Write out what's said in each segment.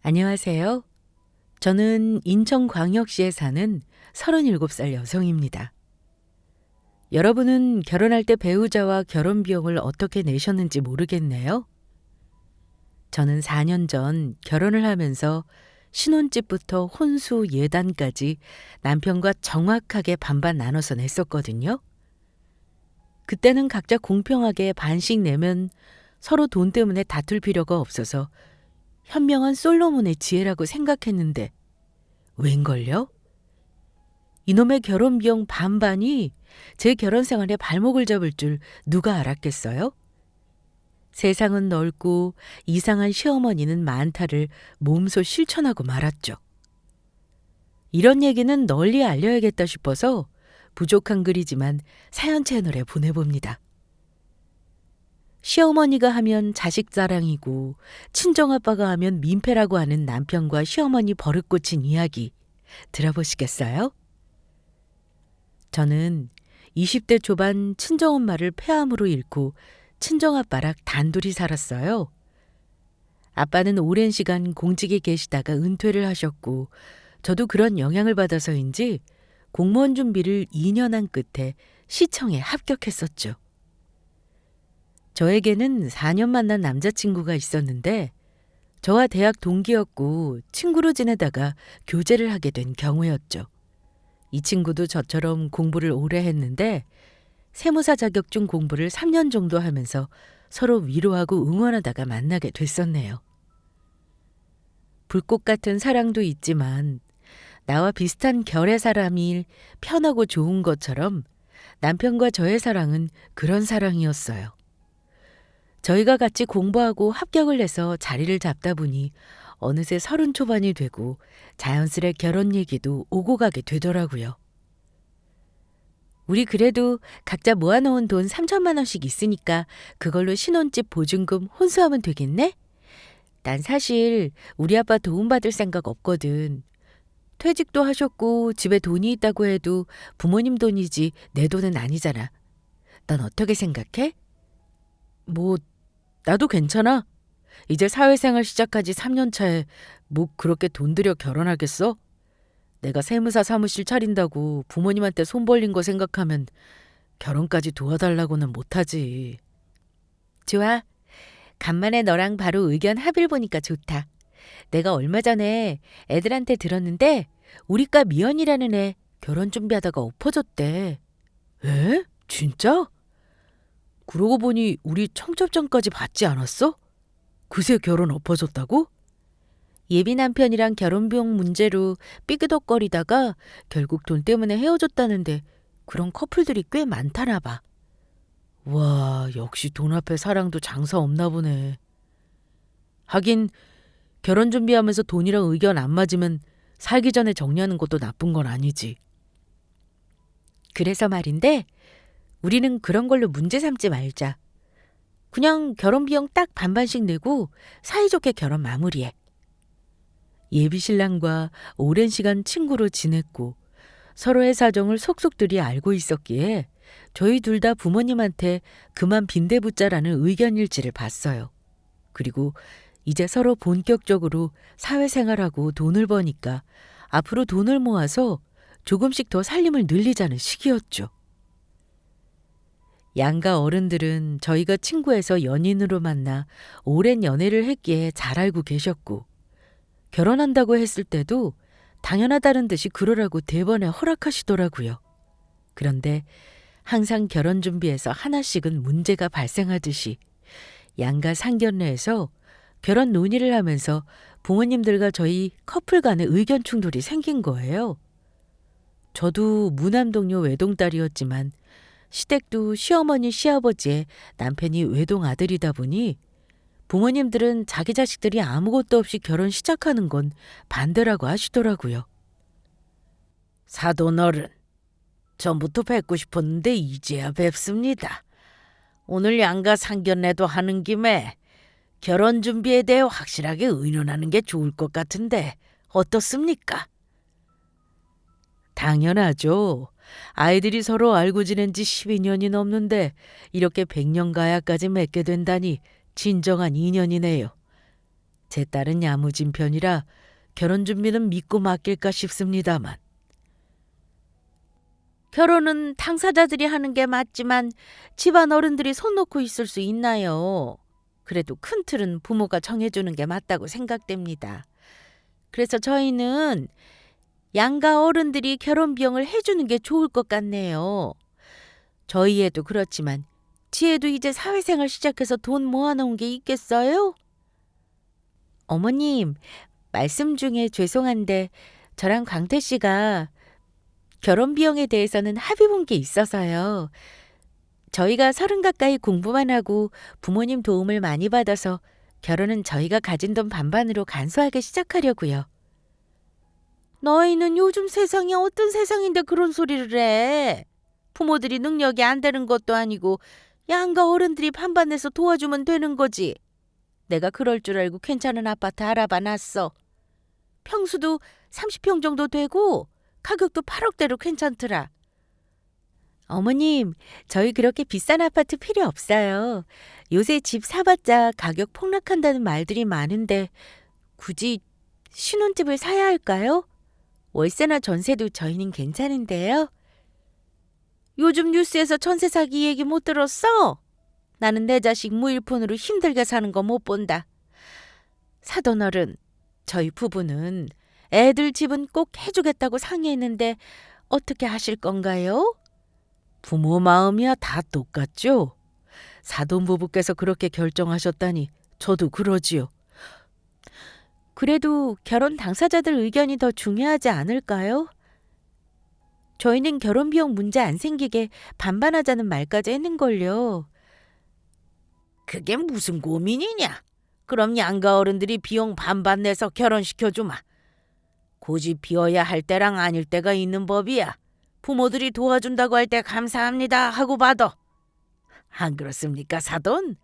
안녕하세요. 저는 인천광역시에 사는 37살 여성입니다. 여러분은 결혼할 때 배우자와 결혼 비용을 어떻게 내셨는지 모르겠네요. 저는 4년 전 결혼을 하면서 신혼집부터 혼수 예단까지 남편과 정확하게 반반 나눠서 냈었거든요. 그때는 각자 공평하게 반씩 내면 서로 돈 때문에 다툴 필요가 없어서 현명한 솔로몬의 지혜라고 생각했는데 웬걸요? 이놈의 결혼 비용 반반이 제 결혼 생활에 발목을 잡을 줄 누가 알았겠어요? 세상은 넓고 이상한 시어머니는 많다를 몸소 실천하고 말았죠. 이런 얘기는 널리 알려야겠다 싶어서 부족한 글이지만 사연 채널에 보내봅니다. 시어머니가 하면 자식 자랑이고 친정아빠가 하면 민폐라고 하는 남편과 시어머니 버릇 고친 이야기 들어보시겠어요? 저는 20대 초반 친정엄마를 폐암으로 잃고 친정아빠랑 단둘이 살았어요. 아빠는 오랜 시간 공직에 계시다가 은퇴를 하셨고 저도 그런 영향을 받아서인지 공무원 준비를 2년 한 끝에 시청에 합격했었죠. 저에게는 4년 만난 남자친구가 있었는데 저와 대학 동기였고 친구로 지내다가 교제를 하게 된 경우였죠. 이 친구도 저처럼 공부를 오래 했는데 세무사 자격증 공부를 3년 정도 하면서 서로 위로하고 응원하다가 만나게 됐었네요. 불꽃 같은 사랑도 있지만 나와 비슷한 결의 사람이 편하고 좋은 것처럼 남편과 저의 사랑은 그런 사랑이었어요. 저희가 같이 공부하고 합격을 해서 자리를 잡다 보니 어느새 30 초반이 되고 자연스레 결혼 얘기도 오고 가게 되더라고요. 우리 그래도 각자 모아놓은 돈 3천만 원씩 있으니까 그걸로 신혼집 보증금 혼수하면 되겠네? 난 사실 우리 아빠 도움받을 생각 없거든. 퇴직도 하셨고 집에 돈이 있다고 해도 부모님 돈이지 내 돈은 아니잖아. 넌 어떻게 생각해? 뭐 나도 괜찮아. 이제 사회생활 시작한 지 3년 차에 뭐 그렇게 돈 들여 결혼하겠어? 내가 세무사 사무실 차린다고 부모님한테 손 벌린 거 생각하면 결혼까지 도와달라고는 못하지. 좋아. 간만에 너랑 바로 의견 합일 보니까 좋다. 내가 얼마 전에 애들한테 들었는데 우리과 미연이라는 애 결혼 준비하다가 엎어졌대. 에? 진짜? 그러고 보니 우리 청첩장까지 받지 않았어? 그새 결혼 엎어졌다고? 예비 남편이랑 결혼 비용 문제로 삐그덕거리다가 결국 돈 때문에 헤어졌다는데 그런 커플들이 꽤 많다나 봐. 와, 역시 돈 앞에 사랑도 장사 없나 보네. 하긴 결혼 준비하면서 돈이랑 의견 안 맞으면 살기 전에 정리하는 것도 나쁜 건 아니지. 그래서 말인데 우리는 그런 걸로 문제 삼지 말자. 그냥 결혼 비용 딱 반반씩 내고 사이좋게 결혼 마무리해. 예비 신랑과 오랜 시간 친구로 지냈고 서로의 사정을 속속들이 알고 있었기에 저희 둘 다 부모님한테 그만 빈대붙자라는 의견 일지를 봤어요. 그리고 이제 서로 본격적으로 사회생활하고 돈을 버니까 앞으로 돈을 모아서 조금씩 더 살림을 늘리자는 시기였죠. 양가 어른들은 저희가 친구에서 연인으로 만나 오랜 연애를 했기에 잘 알고 계셨고 결혼한다고 했을 때도 당연하다는 듯이 그러라고 대번에 허락하시더라고요. 그런데 항상 결혼 준비에서 하나씩은 문제가 발생하듯이 양가 상견례에서 결혼 논의를 하면서 부모님들과 저희 커플 간의 의견 충돌이 생긴 거예요. 저도 무남동료 외동딸이었지만 시댁도 시어머니 시아버지의 남편이 외동 아들이다 보니 부모님들은 자기 자식들이 아무것도 없이 결혼 시작하는 건 반대라고 하시더라고요. 사돈 어른, 전부터 뵙고 싶었는데 이제야 뵙습니다. 오늘 양가 상견례도 하는 김에 결혼 준비에 대해 확실하게 의논하는 게 좋을 것 같은데 어떻습니까? 당연하죠. 아이들이 서로 알고 지낸 지 12년이 넘는데 이렇게 백년 가야까지 맺게 된다니 진정한 인연이네요. 제 딸은 야무진 편이라 결혼 준비는 믿고 맡길까 싶습니다만. 결혼은 당사자들이 하는 게 맞지만 집안 어른들이 손 놓고 있을 수 있나요? 그래도 큰 틀은 부모가 정해주는 게 맞다고 생각됩니다. 그래서 저희는 양가 어른들이 결혼 비용을 해주는 게 좋을 것 같네요. 저희 애도 그렇지만 지혜도 이제 사회생활 시작해서 돈 모아놓은 게 있겠어요? 어머님, 말씀 중에 죄송한데 저랑 광태 씨가 결혼 비용에 대해서는 합의 본 게 있어서요. 저희가 30 가까이 공부만 하고 부모님 도움을 많이 받아서 결혼은 저희가 가진 돈 반반으로 간소하게 시작하려고요. 너희는 요즘 세상이 어떤 세상인데 그런 소리를 해. 부모들이 능력이 안 되는 것도 아니고 양가 어른들이 반반 내서 도와주면 되는 거지. 내가 그럴 줄 알고 괜찮은 아파트 알아봐 놨어. 평수도 30평 정도 되고 가격도 8억대로 괜찮더라. 어머님, 저희 그렇게 비싼 아파트 필요 없어요. 요새 집 사봤자 가격 폭락한다는 말들이 많은데 굳이 신혼집을 사야 할까요? 월세나 전세도 저희는 괜찮은데요. 요즘 뉴스에서 전세 사기 얘기 못 들었어? 나는 내 자식 무일푼으로 힘들게 사는 거 못 본다. 사돈 어른, 저희 부부는 애들 집은 꼭 해주겠다고 상의했는데 어떻게 하실 건가요? 부모 마음이야 다 똑같죠? 사돈 부부께서 그렇게 결정하셨다니 저도 그러지요. 그래도 결혼 당사자들 의견이 더 중요하지 않을까요? 저희는 결혼 비용 문제 안 생기게 반반하자는 말까지 했는걸요. 그게 무슨 고민이냐? 그럼 양가 어른들이 비용 반반 내서 결혼시켜주마. 고집 비워야 할 때랑 아닐 때가 있는 법이야. 부모들이 도와준다고 할 때 감사합니다 하고 받아. 안 그렇습니까, 사돈?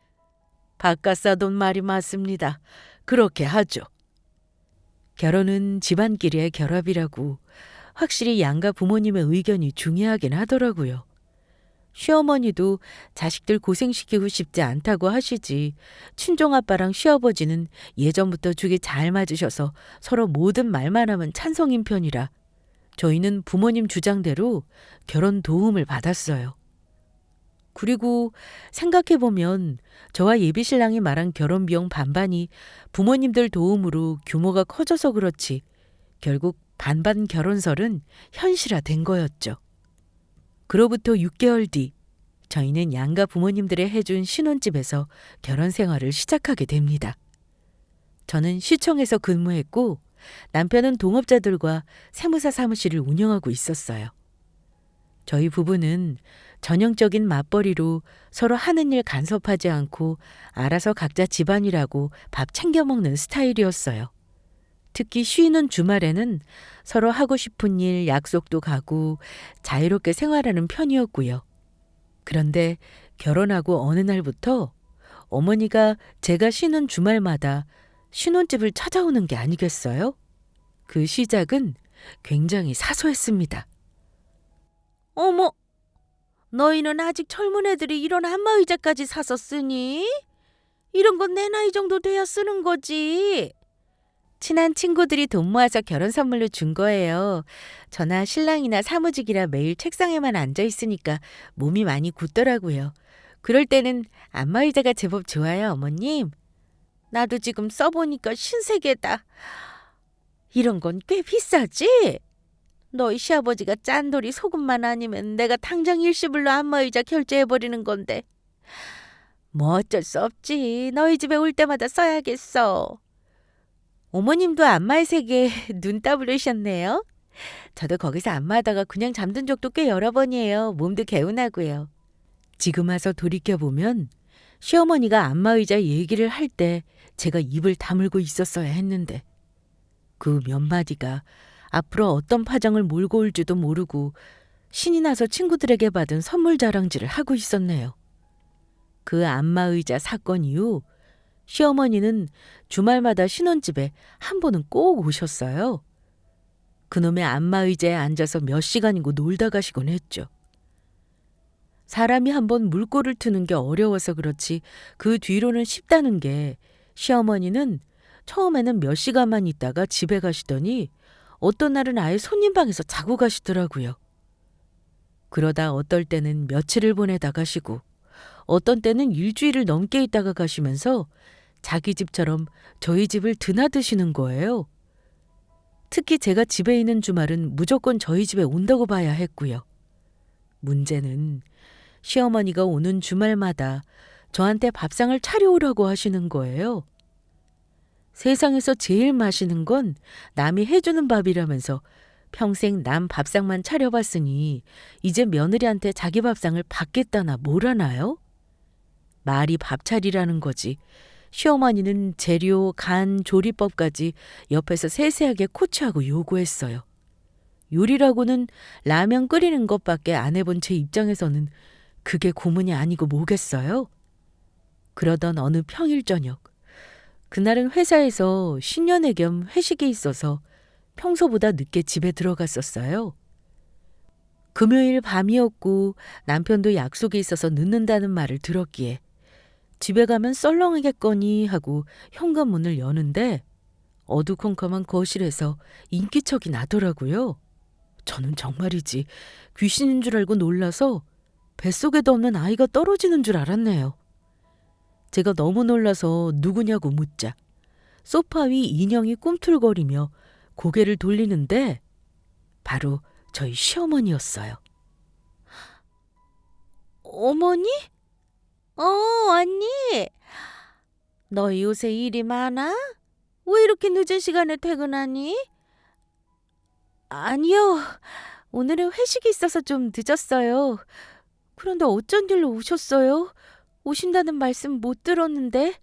바깥 사돈 말이 맞습니다. 그렇게 하죠. 결혼은 집안끼리의 결합이라고 확실히 양가 부모님의 의견이 중요하긴 하더라고요. 시어머니도 자식들 고생시키고 싶지 않다고 하시지 친정아빠랑 시아버지는 예전부터 죽이 잘 맞으셔서 서로 모든 말만 하면 찬성인 편이라 저희는 부모님 주장대로 결혼 도움을 받았어요. 그리고 생각해보면 저와 예비신랑이 말한 결혼 비용 반반이 부모님들 도움으로 규모가 커져서 그렇지 결국 반반 결혼설은 현실화된 거였죠. 그로부터 6개월 뒤 저희는 양가 부모님들의 해준 신혼집에서 결혼 생활을 시작하게 됩니다. 저는 시청에서 근무했고 남편은 동업자들과 세무사 사무실을 운영하고 있었어요. 저희 부부는 전형적인 맞벌이로 서로 하는 일 간섭하지 않고 알아서 각자 집안일하고 밥 챙겨 먹는 스타일이었어요. 특히 쉬는 주말에는 서로 하고 싶은 일, 약속도 가고 자유롭게 생활하는 편이었고요. 그런데 결혼하고 어느 날부터 어머니가 제가 쉬는 주말마다 신혼집을 찾아오는 게 아니겠어요? 그 시작은 굉장히 사소했습니다. 어머, 너희는 아직 젊은 애들이 이런 안마의자까지 사서 쓰니? 이런 건 내 나이 정도 돼야 쓰는 거지. 친한 친구들이 돈 모아서 결혼 선물로 준 거예요. 저나 신랑이나 사무직이라 매일 책상에만 앉아 있으니까 몸이 많이 굳더라고요. 그럴 때는 안마의자가 제법 좋아요, 어머님. 나도 지금 써보니까 신세계다. 이런 건 꽤 비싸지? 너희 시아버지가 짠돌이 소금만 아니면 내가 당장 일시불로 안마의자 결제해버리는 건데. 뭐 어쩔 수 없지. 너희 집에 올 때마다 써야겠어. 어머님도 안마의 세계에 눈 따블리셨네요. 저도 거기서 안마하다가 그냥 잠든 적도 꽤 여러 번이에요. 몸도 개운하고요. 지금 와서 돌이켜보면 시어머니가 안마의자 얘기를 할 때 제가 입을 다물고 있었어야 했는데 그 몇 마디가 앞으로 어떤 파장을 몰고 올지도 모르고 신이 나서 친구들에게 받은 선물 자랑질을 하고 있었네요. 그 안마의자 사건 이후 시어머니는 주말마다 신혼집에 한 번은 꼭 오셨어요. 그놈의 안마의자에 앉아서 몇 시간이고 놀다 가시곤 했죠. 사람이 한번 물꼬를 트는 게 어려워서 그렇지 그 뒤로는 쉽다는 게 시어머니는 처음에는 몇 시간만 있다가 집에 가시더니 어떤 날은 아예 손님 방에서 자고 가시더라고요. 그러다 어떨 때는 며칠을 보내다 가시고 어떤 때는 일주일을 넘게 있다가 가시면서 자기 집처럼 저희 집을 드나드시는 거예요. 특히 제가 집에 있는 주말은 무조건 저희 집에 온다고 봐야 했고요. 문제는 시어머니가 오는 주말마다 저한테 밥상을 차려오라고 하시는 거예요. 세상에서 제일 맛있는 건 남이 해주는 밥이라면서 평생 남 밥상만 차려봤으니 이제 며느리한테 자기 밥상을 받겠다나 뭐라나요? 말이 밥 차리라는 거지. 시어머니는 재료, 간, 조리법까지 옆에서 세세하게 코치하고 요구했어요. 요리라고는 라면 끓이는 것밖에 안 해본 제 입장에서는 그게 고문이 아니고 뭐겠어요? 그러던 어느 평일 저녁, 그날은 회사에서 신년회 겸 회식이 있어서 평소보다 늦게 집에 들어갔었어요. 금요일 밤이었고 남편도 약속이 있어서 늦는다는 말을 들었기에 집에 가면 썰렁하겠거니 하고 현관문을 여는데 어두컴컴한 거실에서 인기척이 나더라고요. 저는 정말이지 귀신인 줄 알고 놀라서 뱃속에도 없는 아이가 떨어지는 줄 알았네요. 제가 너무 놀라서 누구냐고 묻자 소파 위 인형이 꿈틀거리며 고개를 돌리는데 바로 저희 시어머니였어요. 어머니? 언니. 너 요새 일이 많아? 왜 이렇게 늦은 시간에 퇴근하니? 아니요. 오늘은 회식이 있어서 좀 늦었어요. 그런데 어쩐 일로 오셨어요? 오신다는 말씀 못 들었는데.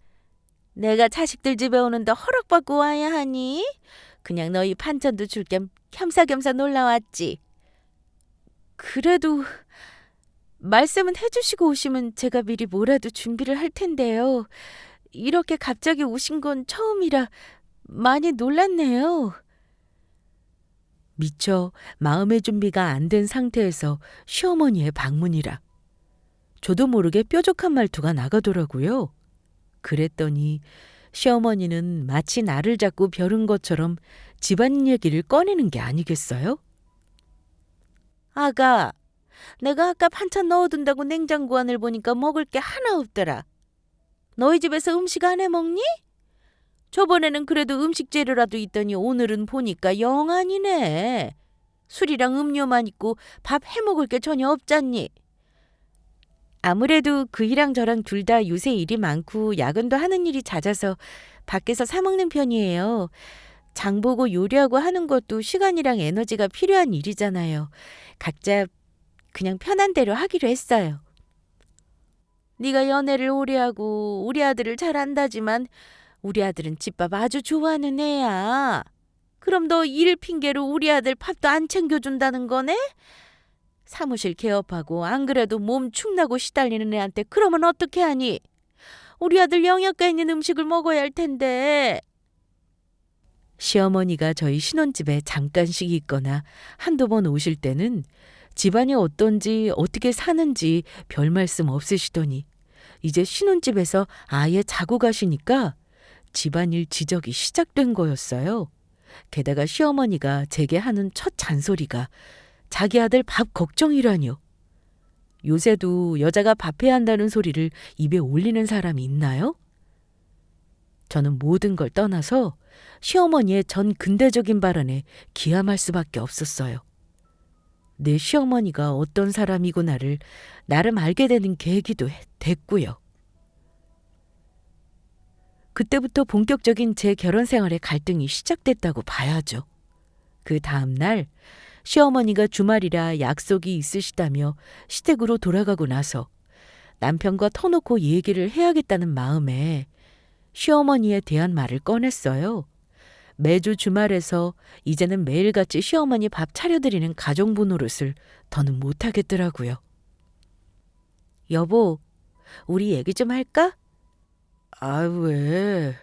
내가 자식들 집에 오는데 허락받고 와야 하니? 그냥 너희 반찬도 줄 겸 겸사겸사 놀러왔지. 그래도 말씀은 해주시고 오시면 제가 미리 뭐라도 준비를 할 텐데요. 이렇게 갑자기 오신 건 처음이라 많이 놀랐네요. 미처 마음의 준비가 안 된 상태에서 시어머니의 방문이라 저도 모르게 뾰족한 말투가 나가더라고요. 그랬더니 시어머니는 마치 나를 잡고 벼른 것처럼 집안 얘기를 꺼내는 게 아니겠어요? 아가, 내가 아까 반찬 넣어둔다고 냉장고 안을 보니까 먹을 게 하나 없더라. 너희 집에서 음식 안 해먹니? 저번에는 그래도 음식 재료라도 있더니 오늘은 보니까 영 아니네. 술이랑 음료만 있고 밥 해먹을 게 전혀 없잖니. 아무래도 그이랑 저랑 둘 다 요새 일이 많고 야근도 하는 일이 잦아서 밖에서 사 먹는 편이에요. 장 보고 요리하고 하는 것도 시간이랑 에너지가 필요한 일이잖아요. 각자 그냥 편한 대로 하기로 했어요. 네가 연애를 오래 하고 우리 아들을 잘 안다지만 우리 아들은 집밥 아주 좋아하는 애야. 그럼 너 일 핑계로 우리 아들 밥도 안 챙겨준다는 거네? 사무실 개업하고 안 그래도 몸 축나고 시달리는 애한테 그러면 어떻게 하니? 우리 아들 영양가 있는 음식을 먹어야 할 텐데. 시어머니가 저희 신혼집에 잠깐씩 있거나 한두 번 오실 때는 집안이 어떤지 어떻게 사는지 별 말씀 없으시더니 이제 신혼집에서 아예 자고 가시니까 집안일 지적이 시작된 거였어요. 게다가 시어머니가 제게 하는 첫 잔소리가 자기 아들 밥 걱정이라뇨. 요새도 여자가 밥해야 한다는 소리를 입에 올리는 사람이 있나요? 저는 모든 걸 떠나서 시어머니의 전 근대적인 발언에 기함할 수밖에 없었어요. 내 시어머니가 어떤 사람이구나를 나름 알게 되는 계기도 됐고요. 그때부터 본격적인 제 결혼 생활의 갈등이 시작됐다고 봐야죠. 그 다음 날 시어머니가 주말이라 약속이 있으시다며 시댁으로 돌아가고 나서 남편과 터놓고 얘기를 해야겠다는 마음에 시어머니에 대한 말을 꺼냈어요. 매주 주말에서 이제는 매일같이 시어머니 밥 차려드리는 가정부 노릇을 더는 못하겠더라고요. 여보, 우리 얘기 좀 할까? 아, 왜?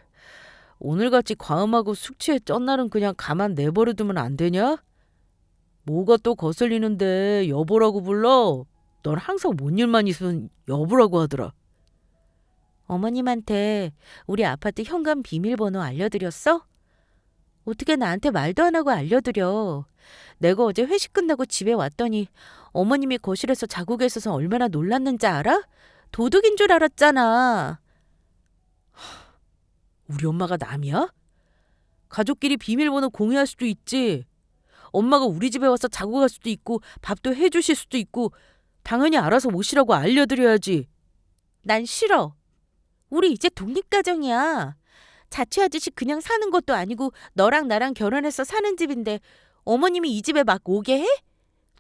오늘같이 과음하고 숙취에 쩐 날은 그냥 가만 내버려두면 안 되냐? 뭐가 또 거슬리는데 여보라고 불러? 넌 항상 뭔 일만 있으면 여보라고 하더라. 어머님한테 우리 아파트 현관 비밀번호 알려드렸어? 어떻게 나한테 말도 안 하고 알려드려. 내가 어제 회식 끝나고 집에 왔더니 어머님이 거실에서 자고 계셔서 얼마나 놀랐는지 알아? 도둑인 줄 알았잖아. 우리 엄마가 남이야? 가족끼리 비밀번호 공유할 수도 있지. 엄마가 우리 집에 와서 자고 갈 수도 있고 밥도 해주실 수도 있고 당연히 알아서 오시라고 알려드려야지. 난 싫어. 우리 이제 독립가정이야. 자취 아저씨 그냥 사는 것도 아니고 너랑 나랑 결혼해서 사는 집인데 어머님이 이 집에 막 오게 해?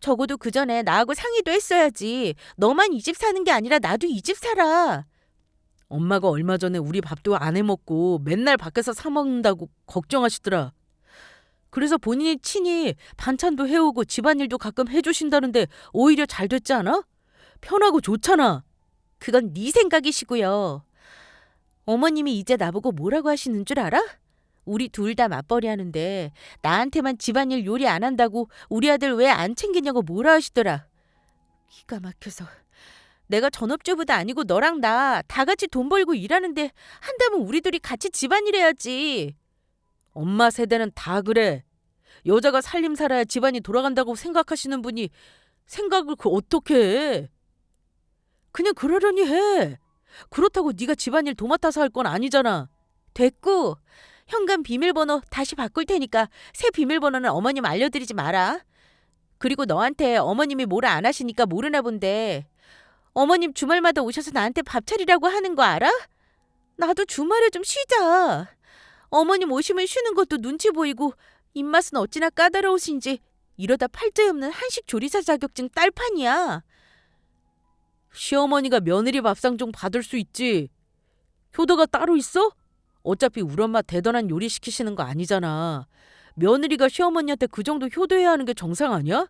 적어도 그 전에 나하고 상의도 했어야지. 너만 이 집 사는 게 아니라 나도 이 집 살아. 엄마가 얼마 전에 우리 밥도 안 해먹고 맨날 밖에서 사 먹는다고 걱정하시더라. 그래서 본인이 친히 반찬도 해오고 집안일도 가끔 해주신다는데 오히려 잘 됐지 않아? 편하고 좋잖아. 그건 네 생각이시고요. 어머님이 이제 나보고 뭐라고 하시는 줄 알아? 우리 둘 다 맞벌이 하는데 나한테만 집안일 요리 안 한다고 우리 아들 왜 안 챙기냐고 뭐라 하시더라. 기가 막혀서. 내가 전업주부도 아니고 너랑 나 다 같이 돈 벌고 일하는데 한다면 우리 둘이 같이 집안일 해야지. 엄마 세대는 다 그래. 여자가 살림 살아야 집안이 돌아간다고 생각하시는 분이 생각을 어떻게 해. 그냥 그러려니 해. 그렇다고 네가 집안일 도맡아서 할 건 아니잖아. 됐고 현관 비밀번호 다시 바꿀 테니까 새 비밀번호는 어머님 알려드리지 마라. 그리고 너한테 어머님이 뭐라 안 하시니까 모르나 본데 어머님 주말마다 오셔서 나한테 밥 차리라고 하는 거 알아? 나도 주말에 좀 쉬자. 어머님 오시면 쉬는 것도 눈치 보이고 입맛은 어찌나 까다로우신지 이러다 팔자에 없는 한식 조리사 자격증 딸판이야. 시어머니가 며느리 밥상 좀 받을 수 있지. 효도가 따로 있어? 어차피 우리 엄마 대단한 요리 시키시는 거 아니잖아. 며느리가 시어머니한테 그 정도 효도해야 하는 게 정상 아니야?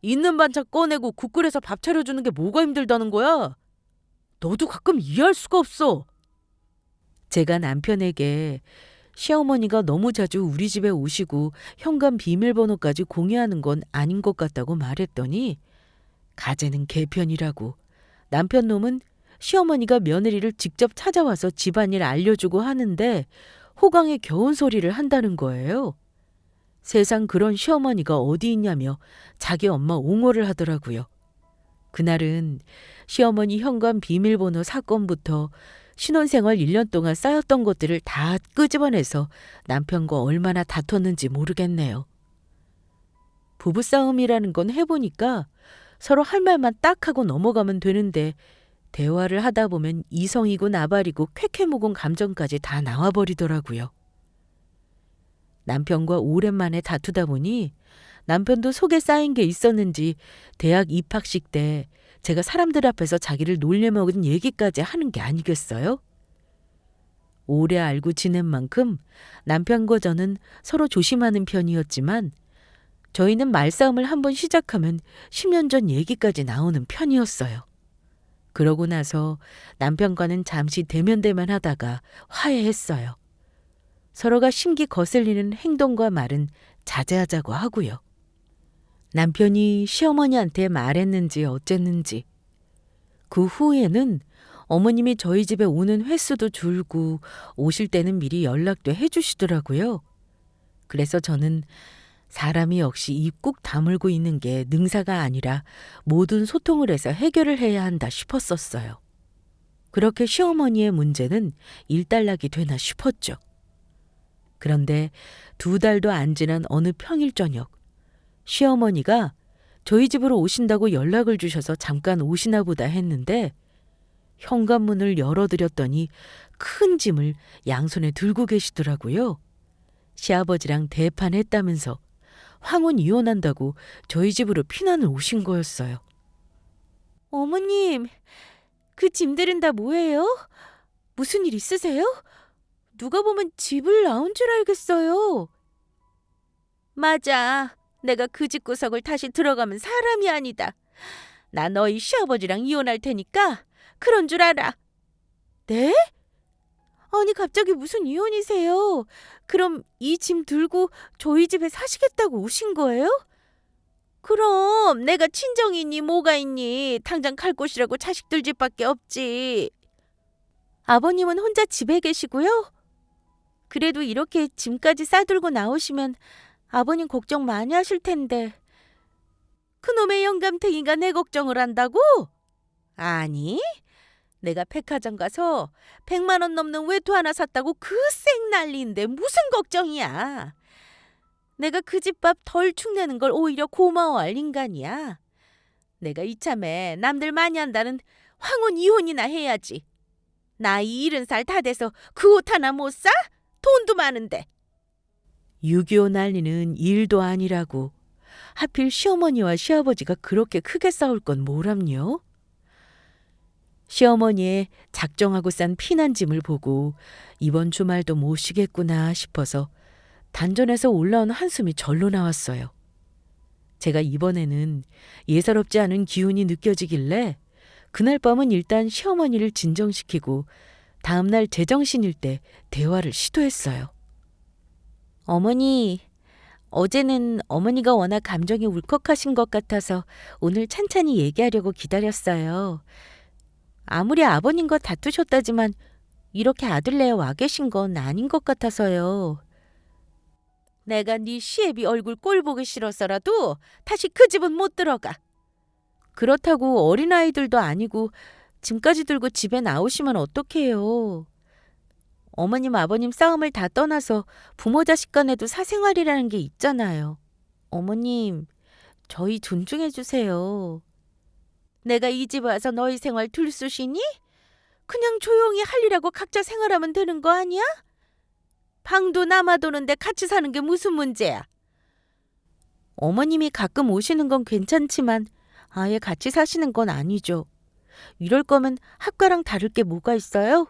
있는 반찬 꺼내고 국 끓여서 밥 차려주는 게 뭐가 힘들다는 거야? 너도 가끔 이해할 수가 없어. 제가 남편에게 시어머니가 너무 자주 우리 집에 오시고 현관 비밀번호까지 공유하는 건 아닌 것 같다고 말했더니 가재는 개편이라고. 남편 놈은 시어머니가 며느리를 직접 찾아와서 집안일 알려주고 하는데 호강에 겨운 소리를 한다는 거예요. 세상 그런 시어머니가 어디 있냐며 자기 엄마 옹호를 하더라고요. 그날은 시어머니 현관 비밀번호 사건부터 신혼생활 1년 동안 쌓였던 것들을 다 끄집어내서 남편과 얼마나 다퉜는지 모르겠네요. 부부싸움이라는 건 해보니까 서로 할 말만 딱 하고 넘어가면 되는데 대화를 하다 보면 이성이고 나발이고 쾌쾌묵은 감정까지 다 나와버리더라고요. 남편과 오랜만에 다투다 보니 남편도 속에 쌓인 게 있었는지 대학 입학식 때 제가 사람들 앞에서 자기를 놀려먹은 얘기까지 하는 게 아니겠어요? 오래 알고 지낸 만큼 남편과 저는 서로 조심하는 편이었지만 저희는 말싸움을 한번 시작하면 10년 전 얘기까지 나오는 편이었어요. 그러고 나서 남편과는 잠시 대면대면 하다가 화해했어요. 서로가 심기 거슬리는 행동과 말은 자제하자고 하고요. 남편이 시어머니한테 말했는지 어쨌는지 그 후에는 어머님이 저희 집에 오는 횟수도 줄고 오실 때는 미리 연락도 해주시더라고요. 그래서 저는 사람이 역시 입 꾹 다물고 있는 게 능사가 아니라 모든 소통을 해서 해결을 해야 한다 싶었었어요. 그렇게 시어머니의 문제는 일단락이 되나 싶었죠. 그런데 2달도 안 지난 어느 평일 저녁 시어머니가 저희 집으로 오신다고 연락을 주셔서 잠깐 오시나 보다 했는데 현관문을 열어드렸더니 큰 짐을 양손에 들고 계시더라고요. 시아버지랑 대판했다면서 황혼 이혼한다고 저희 집으로 피난을 오신 거였어요. 어머님, 그 짐들은 다 뭐예요? 무슨 일 있으세요? 누가 보면 집을 나온 줄 알겠어요. 맞아. 내가 그 집구석을 다시 들어가면 사람이 아니다. 나 너희 시아버지랑 이혼할 테니까 그런 줄 알아. 네? 아니 갑자기 무슨 이혼이세요? 그럼 이 짐 들고 저희 집에 사시겠다고 오신 거예요? 그럼 내가 친정이 있니 뭐가 있니 당장 갈 곳이라고 자식들 집밖에 없지. 아버님은 혼자 집에 계시고요? 그래도 이렇게 짐까지 싸들고 나오시면 아버님 걱정 많이 하실 텐데. 그놈의 영감탱이가 내 걱정을 한다고? 아니, 내가 백화점 가서 100만 원 넘는 외투 하나 샀다고 그 쌩 난리인데 무슨 걱정이야. 내가 그 집밥 덜 축내는 걸 오히려 고마워할 인간이야. 내가 이참에 남들 많이 한다는 황혼 이혼이나 해야지. 나이 70살 다 돼서 그 옷 하나 못 사? 돈도 많은데. 6.25 난리는 일도 아니라고. 하필 시어머니와 시아버지가 그렇게 크게 싸울 건 뭐람요? 시어머니의 작정하고 싼 피난짐을 보고 이번 주말도 못 쉬겠구나 싶어서 단전에서 올라온 한숨이 절로 나왔어요. 제가 이번에는 예사롭지 않은 기운이 느껴지길래 그날 밤은 일단 시어머니를 진정시키고 다음날 제정신일 때 대화를 시도했어요. 어머니, 어제는 어머니가 워낙 감정이 울컥하신 것 같아서 오늘 찬찬히 얘기하려고 기다렸어요. 아무리 아버님과 다투셨다지만 이렇게 아들내에 와 계신 건 아닌 것 같아서요. 내가 네 시애비 얼굴 꼴 보기 싫어서라도 다시 그 집은 못 들어가. 그렇다고 어린아이들도 아니고 짐까지 들고 집에 나오시면 어떡해요. 어머님 아버님 싸움을 다 떠나서 부모 자식 간에도 사생활이라는 게 있잖아요. 어머님, 저희 존중해 주세요. 내가 이 집 와서 너희 생활 들쑤시니? 그냥 조용히 할 일하고 각자 생활하면 되는 거 아니야? 방도 남아도는데 같이 사는 게 무슨 문제야? 어머님이 가끔 오시는 건 괜찮지만 아예 같이 사시는 건 아니죠. 이럴 거면 학과랑 다를 게 뭐가 있어요?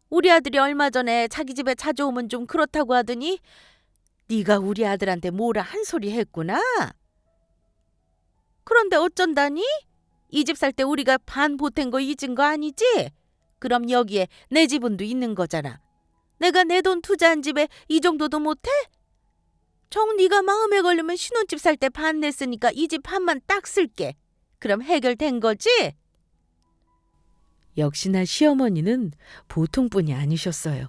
우리 아들이 얼마 전에 자기 집에 자주 오면 좀 그렇다고 하더니 네가 우리 아들한테 뭐라 한 소리 했구나. 그런데 어쩐다니? 이 집 살 때 우리가 반 보탠 거 잊은 거 아니지? 그럼 여기에 내 지분도 있는 거잖아. 내가 내 돈 투자한 집에 이 정도도 못해? 정 네가 마음에 걸리면 신혼집 살 때 반 냈으니까 이 집 반만 딱 쓸게. 그럼 해결된 거지? 역시나 시어머니는 보통 분이 아니셨어요.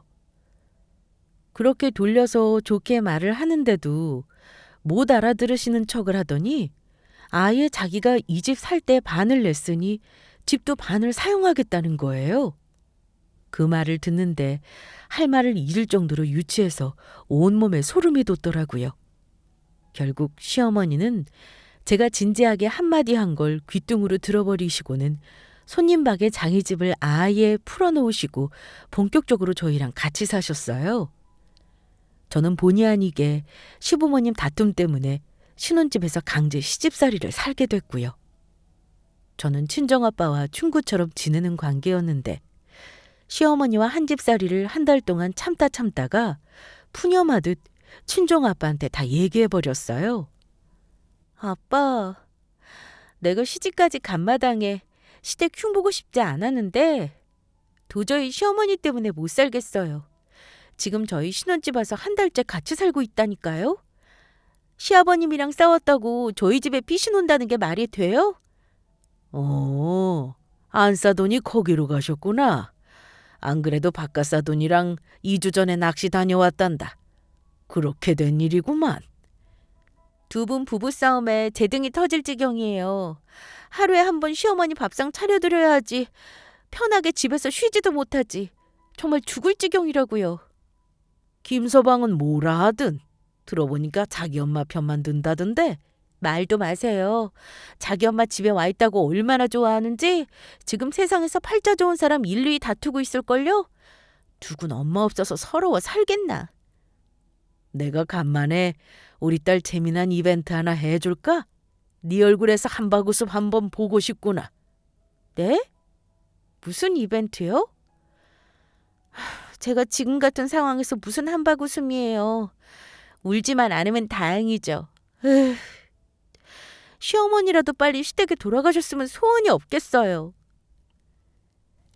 그렇게 돌려서 좋게 말을 하는데도 못 알아들으시는 척을 하더니 아예 자기가 이 집 살 때 반을 냈으니 집도 반을 사용하겠다는 거예요. 그 말을 듣는데 할 말을 잃을 정도로 유치해서 온몸에 소름이 돋더라고요. 결국 시어머니는 제가 진지하게 한마디 한 걸 귀뚱으로 들어버리시고는 손님박의 장이집을 아예 풀어놓으시고 본격적으로 저희랑 같이 사셨어요. 저는 본의 아니게 시부모님 다툼 때문에 신혼집에서 강제 시집살이를 살게 됐고요. 저는 친정아빠와 친구처럼 지내는 관계였는데 시어머니와 한집살이를 한 달 동안 참다가 푸념하듯 친정아빠한테 다 얘기해버렸어요. 아빠, 내가 시집까지 간 마당에 시댁 흉보고 싶지 않았는데 도저히 시어머니 때문에 못 살겠어요. 지금 저희 신혼집 와서 한 달째 같이 살고 있다니까요. 시아버님이랑 싸웠다고 저희 집에 피신 온다는 게 말이 돼요? 안 싸더니 거기로 가셨구나. 안 그래도 바깥 싸돈이랑 2주 전에 낚시 다녀왔단다. 그렇게 된 일이구만. 두 분 부부싸움에 제 등이 터질 지경이에요. 하루에 한 번 시어머니 밥상 차려드려야 하지. 편하게 집에서 쉬지도 못하지. 정말 죽을 지경이라고요. 김서방은 뭐라 하든 들어보니까 자기 엄마 편만 든다던데. 말도 마세요. 자기 엄마 집에 와 있다고 얼마나 좋아하는지 지금 세상에서 팔자 좋은 사람 일일이 다투고 있을걸요? 누군 엄마 없어서 서러워 살겠나. 내가 간만에 우리 딸 재미난 이벤트 하나 해줄까? 네 얼굴에서 한바구음 한번 보고 싶구나. 네? 무슨 이벤트요? 제가 지금 같은 상황에서 무슨 한바구음이에요. 울지만 않으면 다행이죠. 시어머니라도 빨리 시댁에 돌아가셨으면 소원이 없겠어요.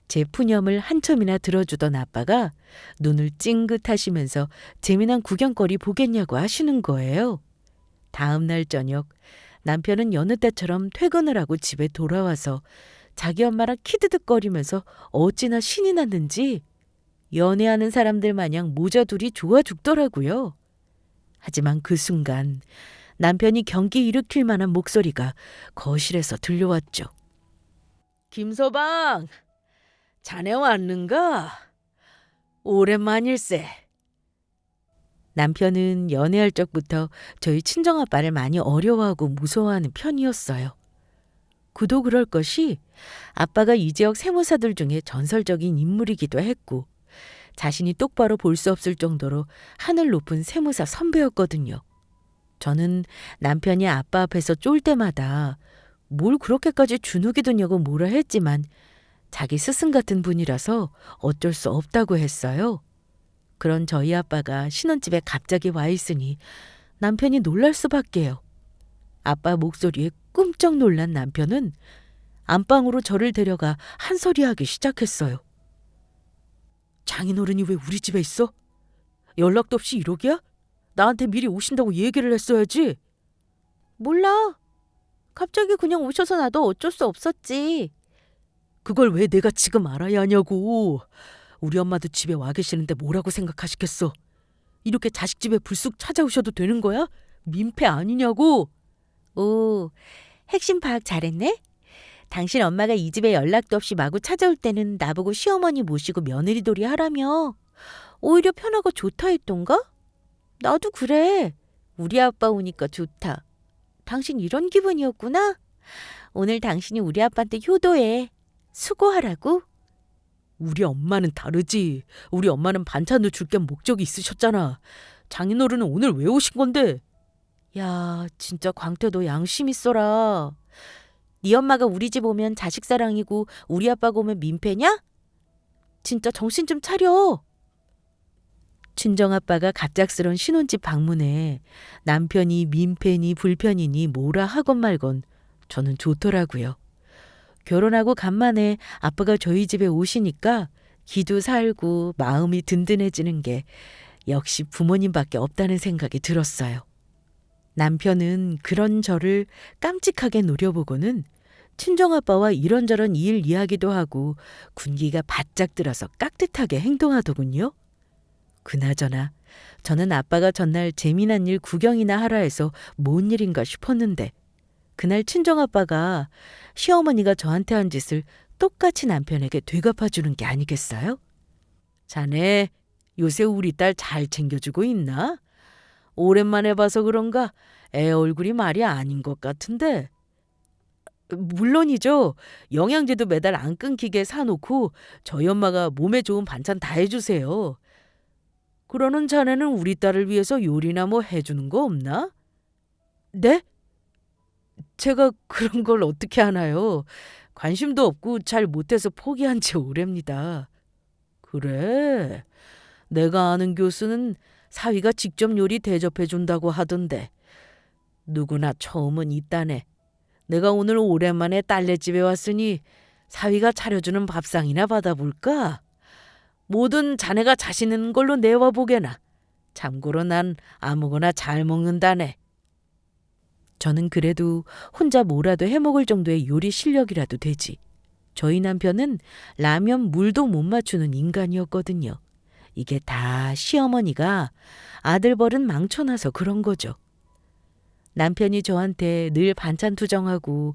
제 푸념을 한첨이나 들어주던 아빠가 눈을 찡긋하시면서 재미난 구경거리 보겠냐고 하시는 거예요. 다음 날 저녁 남편은 여느 때처럼 퇴근을 하고 집에 돌아와서 자기 엄마랑 키드득거리면서 어찌나 신이 났는지 연애하는 사람들 마냥 모자 둘이 좋아 죽더라고요. 하지만 그 순간 남편이 경기 일으킬 만한 목소리가 거실에서 들려왔죠. 김서방, 자네 왔는가? 오랜만일세. 남편은 연애할 적부터 저희 친정아빠를 많이 어려워하고 무서워하는 편이었어요. 그도 그럴 것이 아빠가 이 지역 세무사들 중에 전설적인 인물이기도 했고 자신이 똑바로 볼 수 없을 정도로 하늘 높은 세무사 선배였거든요. 저는 남편이 아빠 앞에서 쫄 때마다 뭘 그렇게까지 주눅이 드냐고 뭐라 했지만 자기 스승 같은 분이라서 어쩔 수 없다고 했어요. 그런 저희 아빠가 신혼집에 갑자기 와 있으니 남편이 놀랄 수밖에요. 아빠 목소리에 끔쩍 놀란 남편은 안방으로 저를 데려가 한 소리 하기 시작했어요. 장인어른이 왜 우리 집에 있어? 연락도 없이 이러기야? 나한테 미리 오신다고 얘기를 했어야지. 몰라. 갑자기 그냥 오셔서 나도 어쩔 수 없었지. 그걸 왜 내가 지금 알아야 하냐고. 우리 엄마도 집에 와 계시는데 뭐라고 생각하시겠어. 이렇게 자식 집에 불쑥 찾아오셔도 되는 거야? 민폐 아니냐고. 오, 핵심 파악 잘했네. 당신 엄마가 이 집에 연락도 없이 마구 찾아올 때는 나보고 시어머니 모시고 며느리돌이 하라며. 오히려 편하고 좋다 했던가? 나도 그래. 우리 아빠 오니까 좋다. 당신 이런 기분이었구나? 오늘 당신이 우리 아빠한테 효도해. 수고하라고? 우리 엄마는 다르지. 우리 엄마는 반찬을 줄 게 목적이 있으셨잖아. 장인어른은 오늘 왜 오신 건데? 야, 진짜 광태 너 양심 있어라. 네 엄마가 우리 집 오면 자식 사랑이고 우리 아빠가 오면 민폐냐? 진짜 정신 좀 차려. 친정아빠가 갑작스런 신혼집 방문에 남편이 민폐니 불편이니 뭐라 하건 말건 저는 좋더라고요. 결혼하고 간만에 아빠가 저희 집에 오시니까 기도 살고 마음이 든든해지는 게 역시 부모님밖에 없다는 생각이 들었어요. 남편은 그런 저를 깜찍하게 노려보고는 친정아빠와 이런저런 일 이야기도 하고 군기가 바짝 들어서 깍듯하게 행동하더군요. 그나저나 저는 아빠가 전날 재미난 일 구경이나 하라 해서 뭔 일인가 싶었는데 그날 친정아빠가 시어머니가 저한테 한 짓을 똑같이 남편에게 되갚아주는 게 아니겠어요? 자네 요새 우리 딸 잘 챙겨주고 있나? 오랜만에 봐서 그런가 애 얼굴이 말이 아닌 것 같은데. 물론이죠. 영양제도 매달 안 끊기게 사놓고 저희 엄마가 몸에 좋은 반찬 다 해주세요. 그러는 자네는 우리 딸을 위해서 요리나 뭐 해주는 거 없나? 네? 제가 그런 걸 어떻게 하나요? 관심도 없고 잘 못해서 포기한 지 오래입니다. 그래? 내가 아는 교수는 사위가 직접 요리 대접해 준다고 하던데 누구나 처음은 있다네. 내가 오늘 오랜만에 딸네 집에 왔으니 사위가 차려주는 밥상이나 받아볼까? 뭐든 자네가 자신 있는 걸로 내와 보게나. 참고로 난 아무거나 잘 먹는다네. 저는 그래도 혼자 뭐라도 해먹을 정도의 요리 실력이라도 되지. 저희 남편은 라면 물도 못 맞추는 인간이었거든요. 이게 다 시어머니가 아들 버릇 망쳐놔서 그런 거죠. 남편이 저한테 늘 반찬 투정하고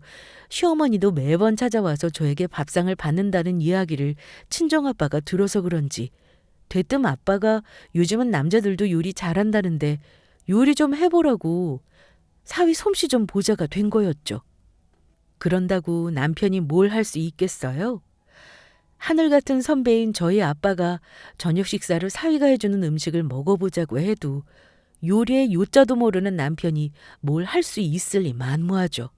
시어머니도 매번 찾아와서 저에게 밥상을 받는다는 이야기를 친정아빠가 들어서 그런지 대뜸 아빠가 요즘은 남자들도 요리 잘한다는데 요리 좀 해보라고 사위 솜씨 좀 보자가 된 거였죠. 그런다고 남편이 뭘 할 수 있겠어요? 하늘 같은 선배인 저희 아빠가 저녁 식사를 사위가 해주는 음식을 먹어보자고 해도 요리의 요자도 모르는 남편이 뭘 할 수 있을리 만무하죠.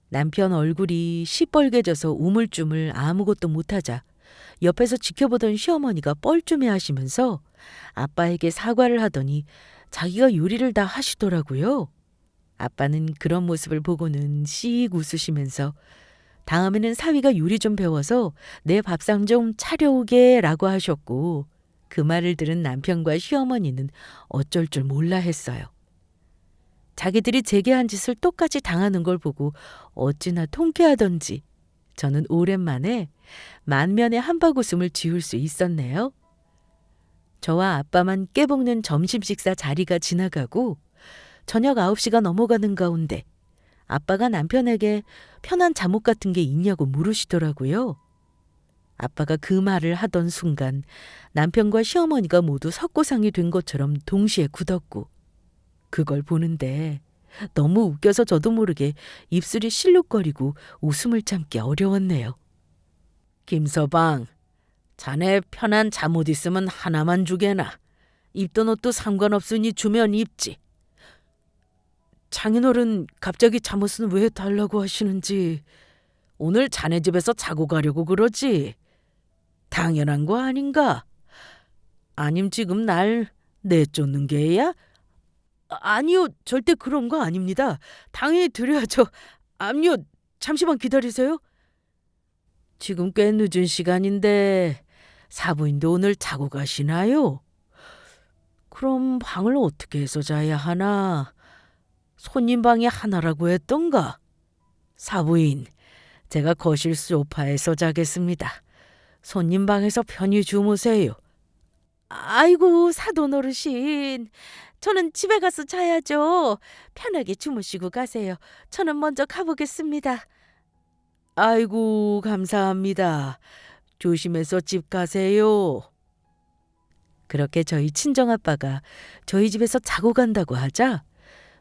남편 얼굴이 시뻘개져서 우물쭈물 아무것도 못하자 옆에서 지켜보던 시어머니가 뻘쭘해 하시면서 아빠에게 사과를 하더니 자기가 요리를 다 하시더라고요. 아빠는 그런 모습을 보고는 씩 웃으시면서 다음에는 사위가 요리 좀 배워서 내 밥상 좀 차려오게 라고 하셨고 그 말을 들은 남편과 시어머니는 어쩔 줄 몰라 했어요. 자기들이 제게 한 짓을 똑같이 당하는 걸 보고 어찌나 통쾌하던지 저는 오랜만에 만면의 한바구음을 지울 수 있었네요. 저와 아빠만 깨볶는 점심 식사 자리가 지나가고 저녁 9시가 넘어가는 가운데 아빠가 남편에게 편한 잠옷 같은 게 있냐고 물으시더라고요. 아빠가 그 말을 하던 순간 남편과 시어머니가 모두 석고상이 된 것처럼 동시에 굳었고 그걸 보는데 너무 웃겨서 저도 모르게 입술이 실룩거리고 웃음을 참기 어려웠네요. 김서방, 자네 편한 잠옷 있으면 하나만 주게나. 입던 옷도 상관없으니 주면 입지. 장인어른 갑자기 잠옷은 왜 달라고 하시는지. 오늘 자네 집에서 자고 가려고 그러지. 당연한 거 아닌가? 아님 지금 날 내쫓는 게야? 아니요, 절대 그런 거 아닙니다. 당연히 드려야죠. 아니요, 잠시만 기다리세요. 지금 꽤 늦은 시간인데 사부인도 오늘 자고 가시나요? 그럼 방을 어떻게 해서 자야 하나? 손님 방이 하나라고 했던가? 사부인, 제가 거실 소파에서 자겠습니다. 손님 방에서 편히 주무세요. 아이고, 사돈 어르신. 저는 집에 가서 자야죠. 편하게 주무시고 가세요. 저는 먼저 가보겠습니다. 아이고, 감사합니다. 조심해서 집 가세요. 그렇게 저희 친정아빠가 저희 집에서 자고 간다고 하자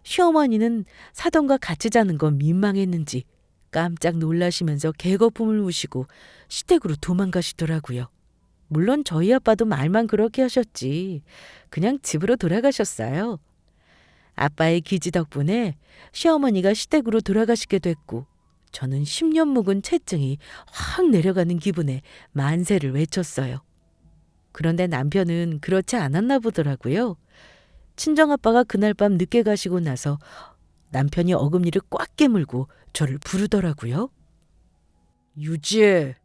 시어머니는 사돈과 같이 자는 건 민망했는지 깜짝 놀라시면서 개거품을 우시고 시댁으로 도망가시더라고요. 물론 저희 아빠도 말만 그렇게 하셨지 그냥 집으로 돌아가셨어요. 아빠의 기지 덕분에 시어머니가 시댁으로 돌아가시게 됐고 저는 10년 묵은 채증이 확 내려가는 기분에 만세를 외쳤어요. 그런데 남편은 그렇지 않았나 보더라고요. 친정아빠가 그날 밤 늦게 가시고 나서 남편이 어금니를 꽉 깨물고 저를 부르더라고요. 유지혜,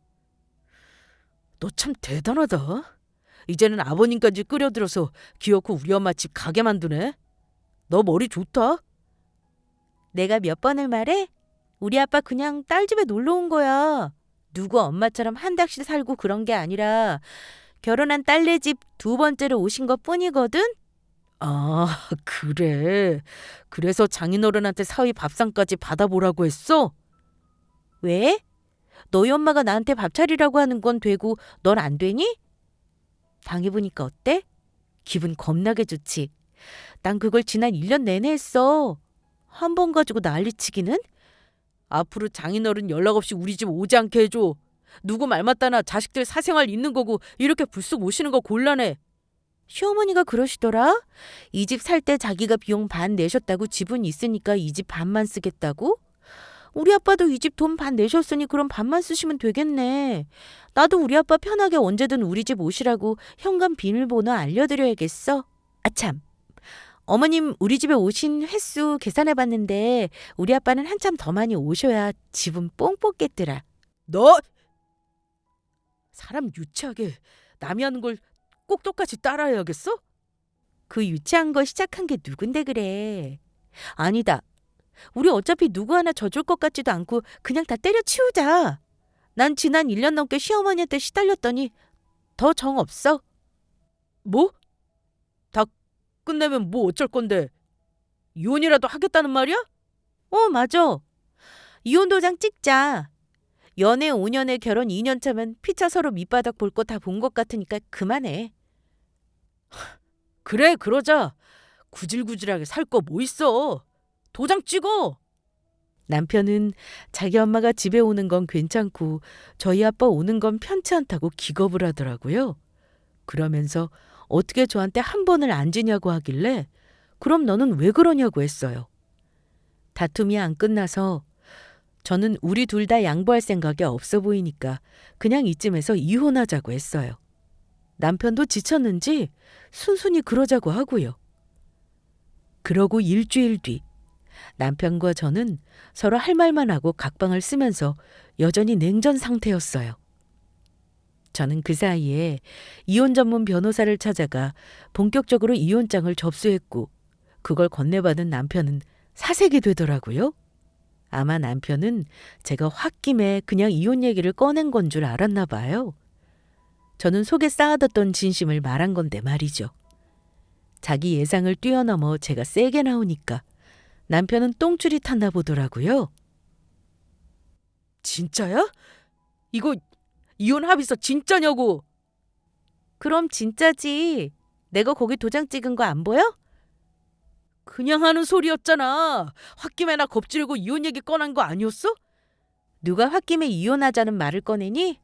너 참 대단하다. 이제는 아버님까지 끌어들여서 기어코 우리 엄마 집 가게 만드네. 너 머리 좋다. 내가 몇 번을 말해? 우리 아빠 그냥 딸 집에 놀러 온 거야. 누구 엄마처럼 한 닥씩 살고 그런 게 아니라 결혼한 딸네 집 2번째로 오신 것 뿐이거든? 아, 그래. 그래서 장인어른한테 사위 밥상까지 받아보라고 했어? 왜? 너희 엄마가 나한테 밥 차리라고 하는 건 되고 넌 안 되니? 당해보니까 어때? 기분 겁나게 좋지. 난 그걸 지난 1년 내내 했어. 한 번 가지고 난리치기는? 앞으로 장인어른 연락 없이 우리 집 오지 않게 해줘. 누구 말 맞다나 자식들 사생활 있는 거고 이렇게 불쑥 오시는 거 곤란해. 시어머니가 그러시더라. 이 집 살 때 자기가 비용 반 내셨다고 지분 있으니까 이 집 반만 쓰겠다고? 우리 아빠도 이 집 돈 반 내셨으니 그럼 반만 쓰시면 되겠네. 나도 우리 아빠 편하게 언제든 우리 집 오시라고 현관 비밀번호 알려드려야겠어. 아참, 어머님 우리 집에 오신 횟수 계산해봤는데 우리 아빠는 한참 더 많이 오셔야 집은 뽕 뽑겠더라. 너! 사람 유치하게 남이 하는 걸 꼭 똑같이 따라해야겠어? 그 유치한 거 시작한 게 누군데 그래. 아니다. 우리 어차피 누구 하나 져줄 것 같지도 않고 그냥 다 때려치우자. 난 지난 1년 넘게 시어머니한테 시달렸더니 더 정 없어. 뭐? 다 끝내면 뭐 어쩔 건데? 이혼이라도 하겠다는 말이야? 맞아. 이혼 도장 찍자. 연애 5년에 결혼 2년 차면 피차 서로 밑바닥 볼 거 다 본 것 같으니까 그만해. 그래, 그러자. 구질구질하게 살 거 뭐 있어. 도장 찍어. 남편은 자기 엄마가 집에 오는 건 괜찮고 저희 아빠 오는 건 편치 않다고 기겁을 하더라고요. 그러면서 어떻게 저한테 한 번을 안 지냐고 하길래 그럼 너는 왜 그러냐고 했어요. 다툼이 안 끝나서 저는 우리 둘 다 양보할 생각이 없어 보이니까 그냥 이쯤에서 이혼하자고 했어요. 남편도 지쳤는지 순순히 그러자고 하고요. 그러고 일주일 뒤 남편과 저는 서로 할 말만 하고 각방을 쓰면서 여전히 냉전 상태였어요. 저는 그 사이에 이혼 전문 변호사를 찾아가 본격적으로 이혼장을 접수했고 그걸 건네받은 남편은 사색이 되더라고요. 아마 남편은 제가 홧김에 그냥 이혼 얘기를 꺼낸 건 줄 알았나 봐요. 저는 속에 쌓아뒀던 진심을 말한 건데 말이죠. 자기 예상을 뛰어넘어 제가 세게 나오니까 남편은 똥줄이 탔나 보더라고요. 진짜야? 이거 이혼 합의서 진짜냐고? 그럼 진짜지. 내가 거기 도장 찍은 거 안 보여? 그냥 하는 소리였잖아. 홧김에 나 겁주려고 이혼 얘기 꺼낸 거 아니었어? 누가 홧김에 이혼하자는 말을 꺼내니?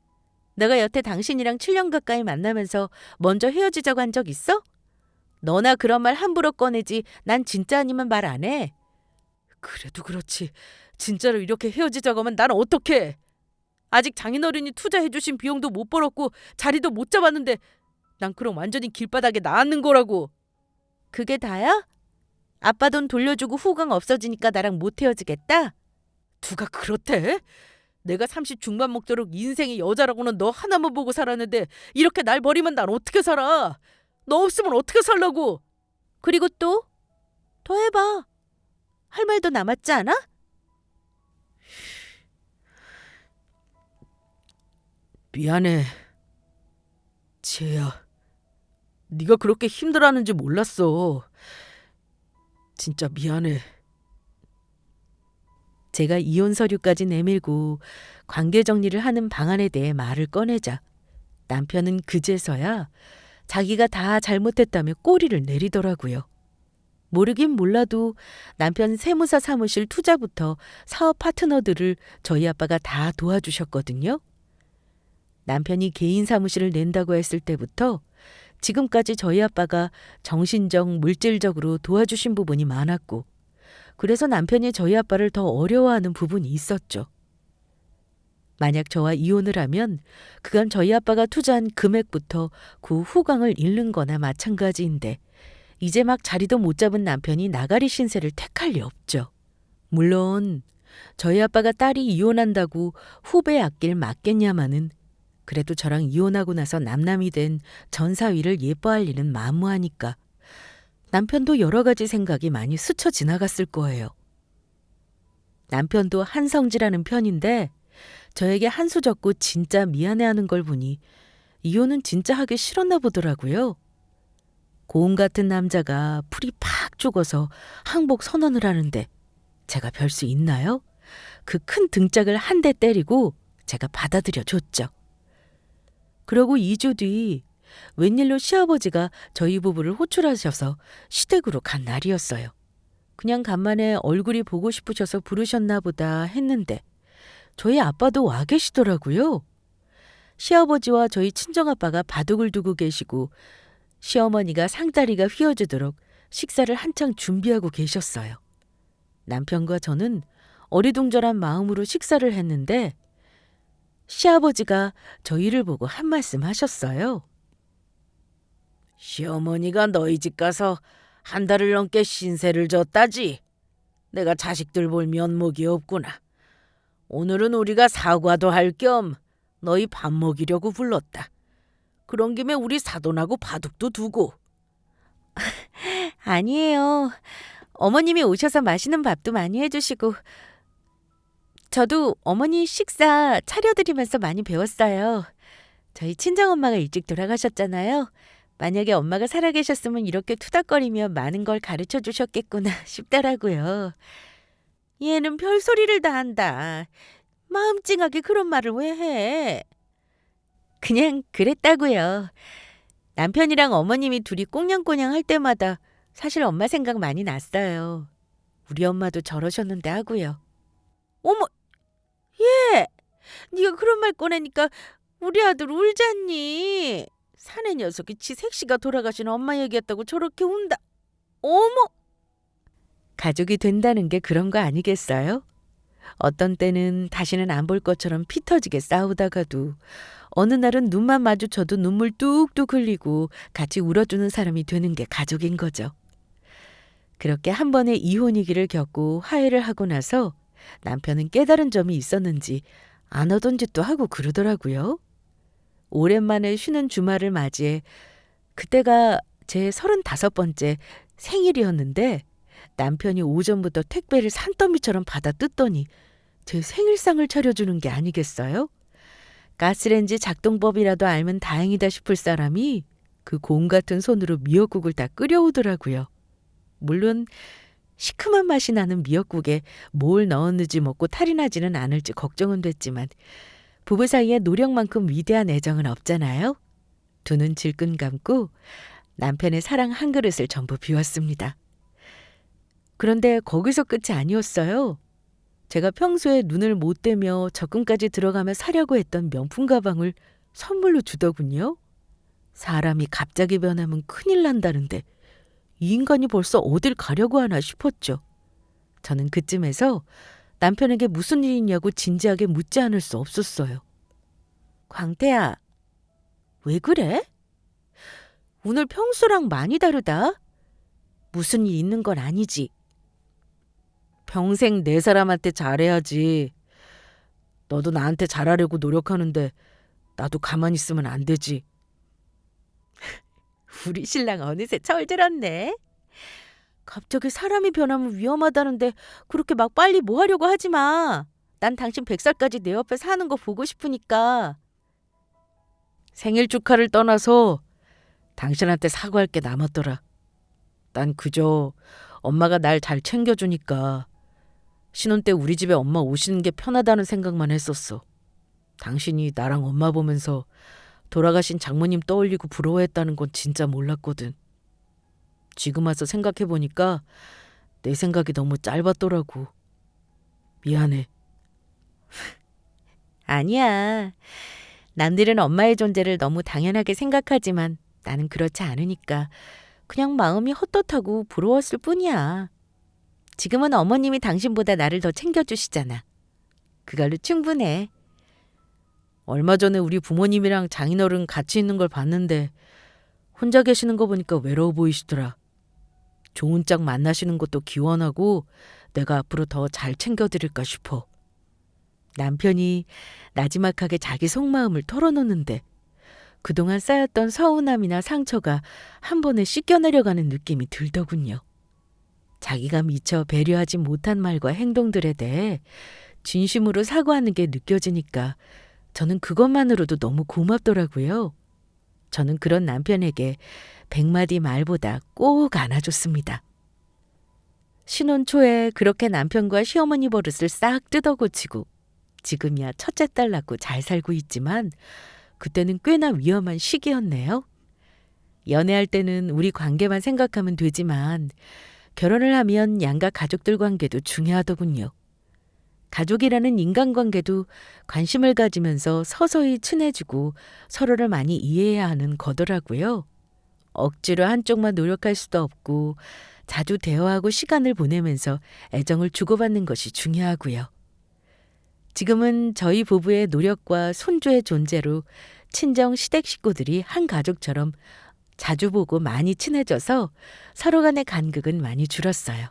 내가 여태 당신이랑 7년 가까이 만나면서 먼저 헤어지자고 한 적 있어? 너나 그런 말 함부로 꺼내지 난 진짜 아니면 말 안 해. 그래도 그렇지. 진짜로 이렇게 헤어지자고 하면 난 어떡해. 아직 장인어른이 투자해주신 비용도 못 벌었고 자리도 못 잡았는데 난 그럼 완전히 길바닥에 나앉는 거라고. 그게 다야? 아빠 돈 돌려주고 후강 없어지니까 나랑 못 헤어지겠다? 누가 그렇대? 내가 30 중반 먹도록 인생의 여자라고는 너 하나만 보고 살았는데 이렇게 날 버리면 난 어떻게 살아? 너 없으면 어떻게 살라고? 그리고 또? 더 해봐. 할 말도 남았지 않아? 미안해. 지혜야. 네가 그렇게 힘들어하는지 몰랐어. 진짜 미안해. 제가 이혼 서류까지 내밀고 관계 정리를 하는 방안에 대해 말을 꺼내자 남편은 그제서야 자기가 다 잘못했다며 꼬리를 내리더라고요. 모르긴 몰라도 남편 세무사 사무실 투자부터 사업 파트너들을 저희 아빠가 다 도와주셨거든요. 남편이 개인 사무실을 낸다고 했을 때부터 지금까지 저희 아빠가 정신적, 물질적으로 도와주신 부분이 많았고 그래서 남편이 저희 아빠를 더 어려워하는 부분이 있었죠. 만약 저와 이혼을 하면 그간 저희 아빠가 투자한 금액부터 그 후광을 잃는 거나 마찬가지인데 이제 막 자리도 못 잡은 남편이 나가리 신세를 택할 리 없죠. 물론 저희 아빠가 딸이 이혼한다고 후배 아낄 맞겠냐마는 그래도 저랑 이혼하고 나서 남남이 된 전 사위를 예뻐할 일은 만무하니까 남편도 여러 가지 생각이 많이 스쳐 지나갔을 거예요. 남편도 한성질하는 편인데 저에게 한 수 적고 진짜 미안해하는 걸 보니 이혼은 진짜 하기 싫었나 보더라고요. 고음 같은 남자가 풀이 팍 죽어서 항복 선언을 하는데 제가 별 수 있나요? 그 큰 등짝을 한 대 때리고 제가 받아들여 줬죠. 그러고 2주 뒤 웬일로 시아버지가 저희 부부를 호출하셔서 시댁으로 간 날이었어요. 그냥 간만에 얼굴이 보고 싶으셔서 부르셨나 보다 했는데 저희 아빠도 와 계시더라고요. 시아버지와 저희 친정아빠가 바둑을 두고 계시고 시어머니가 상다리가 휘어지도록 식사를 한창 준비하고 계셨어요. 남편과 저는 어리둥절한 마음으로 식사를 했는데 시아버지가 저희를 보고 한 말씀 하셨어요. 시어머니가 너희 집 가서 한 달을 넘게 신세를 졌다지. 내가 자식들 볼 면목이 없구나. 오늘은 우리가 사과도 할 겸 너희 밥 먹이려고 불렀다. 그런 김에 우리 사돈하고 바둑도 두고. 아니에요. 어머님이 오셔서 맛있는 밥도 많이 해주시고 저도 어머니 식사 차려드리면서 많이 배웠어요. 저희 친정엄마가 일찍 돌아가셨잖아요. 만약에 엄마가 살아계셨으면 이렇게 투닥거리며 많은 걸 가르쳐 주셨겠구나 싶더라고요. 얘는 별소리를 다 한다. 마음 찡하게 그런 말을 왜 해? 그냥 그랬다고요. 남편이랑 어머님이 둘이 꽁냥꽁냥 할 때마다 사실 엄마 생각 많이 났어요. 우리 엄마도 저러셨는데 하고요. 어머, 얘! 네가 그런 말 꺼내니까 우리 아들 울잖니. 사내 녀석이 지 색시가 돌아가신 엄마 얘기했다고 저렇게 운다. 어머! 가족이 된다는 게 그런 거 아니겠어요? 어떤 때는 다시는 안 볼 것처럼 피 터지게 싸우다가도 어느 날은 눈만 마주쳐도 눈물 뚝뚝 흘리고 같이 울어주는 사람이 되는 게 가족인 거죠. 그렇게 한 번의 이혼위기를 겪고 화해를 하고 나서 남편은 깨달은 점이 있었는지 안 하던 짓도 하고 그러더라고요. 오랜만에 쉬는 주말을 맞이해 그때가 제 35번째 생일이었는데 남편이 오전부터 택배를 산더미처럼 받아 뜯더니 제 생일상을 차려주는 게 아니겠어요? 가스레인지 작동법이라도 알면 다행이다 싶을 사람이 그 곰 같은 손으로 미역국을 다 끓여오더라고요. 물론 시큼한 맛이 나는 미역국에 뭘 넣었는지 먹고 탈이 나지는 않을지 걱정은 됐지만 부부 사이에 노력만큼 위대한 애정은 없잖아요. 두 눈 질끈 감고 남편의 사랑 한 그릇을 전부 비웠습니다. 그런데 거기서 끝이 아니었어요. 제가 평소에 눈을 못 떼며 적금까지 들어가며 사려고 했던 명품 가방을 선물로 주더군요. 사람이 갑자기 변하면 큰일 난다는데 이 인간이 벌써 어딜 가려고 하나 싶었죠. 저는 그쯤에서 남편에게 무슨 일이냐고 진지하게 묻지 않을 수 없었어요. 광태야, 왜 그래? 오늘 평소랑 많이 다르다. 무슨 일 있는 건 아니지? 평생 내 사람한테 잘해야지. 너도 나한테 잘하려고 노력하는데 나도 가만히 있으면 안 되지. 우리 신랑 어느새 철들었네. 갑자기 사람이 변하면 위험하다는데 그렇게 막 빨리 뭐 하려고 하지 마. 난 당신 100살까지 내 옆에 사는 거 보고 싶으니까. 생일 축하를 떠나서 당신한테 사과할 게 남았더라. 난 그저 엄마가 날 잘 챙겨주니까 신혼 때 우리 집에 엄마 오시는 게 편하다는 생각만 했었어. 당신이 나랑 엄마 보면서 돌아가신 장모님 떠올리고 부러워했다는 건 진짜 몰랐거든. 지금 와서 생각해보니까 내 생각이 너무 짧았더라고. 미안해. 아니야. 남들은 엄마의 존재를 너무 당연하게 생각하지만 나는 그렇지 않으니까 그냥 마음이 헛헛하고 부러웠을 뿐이야. 지금은 어머님이 당신보다 나를 더 챙겨주시잖아. 그걸로 충분해. 얼마 전에 우리 부모님이랑 장인어른 같이 있는 걸 봤는데 혼자 계시는 거 보니까 외로워 보이시더라. 좋은 짝 만나시는 것도 기원하고 내가 앞으로 더 잘 챙겨드릴까 싶어. 남편이 나지막하게 자기 속마음을 털어놓는데 그동안 쌓였던 서운함이나 상처가 한 번에 씻겨내려가는 느낌이 들더군요. 자기가 미처 배려하지 못한 말과 행동들에 대해 진심으로 사과하는 게 느껴지니까 저는 그것만으로도 너무 고맙더라고요. 저는 그런 남편에게 100마디 말보다 꼭 안아줬습니다. 신혼 초에 그렇게 남편과 시어머니 버릇을 싹 뜯어고치고 지금이야 첫째 딸 낳고 잘 살고 있지만 그때는 꽤나 위험한 시기였네요. 연애할 때는 우리 관계만 생각하면 되지만 결혼을 하면 양가 가족들 관계도 중요하더군요. 가족이라는 인간관계도 관심을 가지면서 서서히 친해지고 서로를 많이 이해해야 하는 거더라고요. 억지로 한쪽만 노력할 수도 없고 자주 대화하고 시간을 보내면서 애정을 주고받는 것이 중요하고요. 지금은 저희 부부의 노력과 손주의 존재로 친정 시댁 식구들이 한 가족처럼 자주 보고 많이 친해져서 서로 간의 간극은 많이 줄었어요.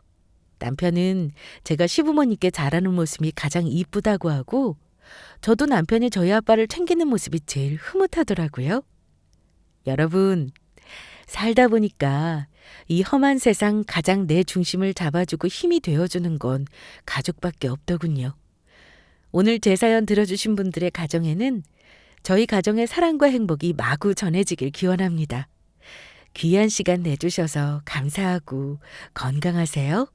남편은 제가 시부모님께 잘하는 모습이 가장 이쁘다고 하고 저도 남편이 저희 아빠를 챙기는 모습이 제일 흐뭇하더라고요. 여러분, 살다 보니까 이 험한 세상 가장 내 중심을 잡아주고 힘이 되어주는 건 가족밖에 없더군요. 오늘 제 사연 들어주신 분들의 가정에는 저희 가정의 사랑과 행복이 마구 전해지길 기원합니다. 귀한 시간 내주셔서 감사하고 건강하세요.